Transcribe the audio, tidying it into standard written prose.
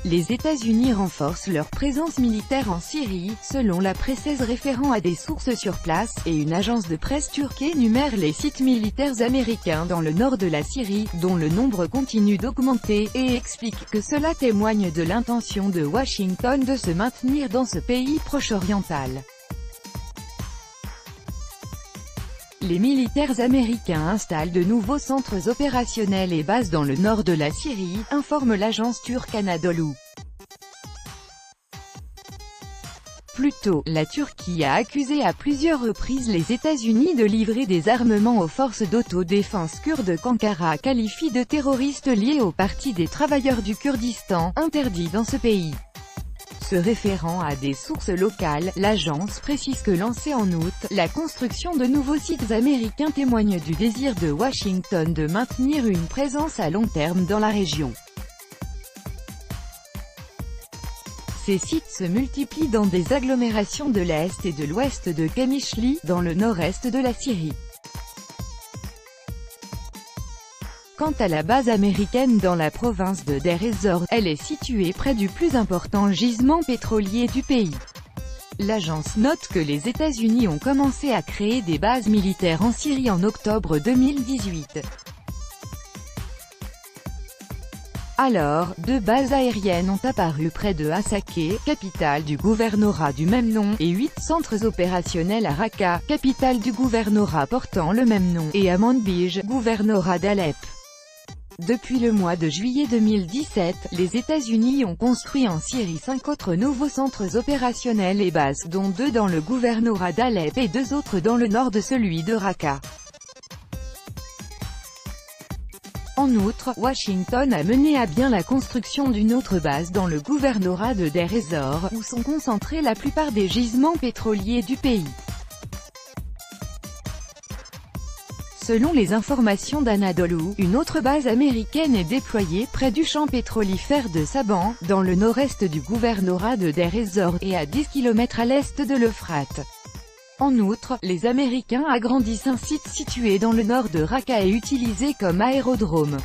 Les États-Unis renforcent leur présence militaire en Syrie, selon la presse référant à des sources sur place, et une agence de presse turque énumère les sites militaires américains dans le nord de la Syrie, dont le nombre continue d'augmenter, et explique que cela témoigne de l'intention de Washington de se maintenir dans ce pays proche-oriental. Les militaires américains installent de nouveaux centres opérationnels et bases dans le nord de la Syrie, informe l'agence turque Anadolu. Plus tôt, la Turquie a accusé à plusieurs reprises les États-Unis de livrer des armements aux forces d'autodéfense kurdes qu'Ankara qualifie de terroristes liés au Parti des travailleurs du Kurdistan, interdit dans ce pays. Se référant à des sources locales, l'agence précise que lancée en août, la construction de nouveaux sites américains témoigne du désir de Washington de maintenir une présence à long terme dans la région. Ces sites se multiplient dans des agglomérations de l'Est et de l'Ouest de Qamishli, dans le nord-est de la Syrie. Quant à la base américaine dans la province de Deir ez-Zor, elle est située près du plus important gisement pétrolier du pays. L'agence note que les États-Unis ont commencé à créer des bases militaires en Syrie en octobre 2018. Alors, 2 bases aériennes ont apparu près de Hasakeh, capitale du gouvernorat du même nom, et 8 centres opérationnels à Raqqa, capitale du gouvernorat portant le même nom, et à Manbij, gouvernorat d'Alep. Depuis le mois de juillet 2017, les États-Unis ont construit en Syrie 5 autres nouveaux centres opérationnels et bases, dont 2 dans le gouvernorat d'Alep et 2 autres dans le nord de celui de Raqqa. En outre, Washington a mené à bien la construction d'une autre base dans le gouvernorat de Deir ez-Zor, où sont concentrés la plupart des gisements pétroliers du pays. Selon les informations d'Anadolu, une autre base américaine est déployée près du champ pétrolifère de Saban, dans le nord-est du gouvernorat de Deir ez-Zor, et à 10 km à l'est de l'Euphrate. En outre, les Américains agrandissent un site situé dans le nord de Raqqa et utilisé comme aérodrome.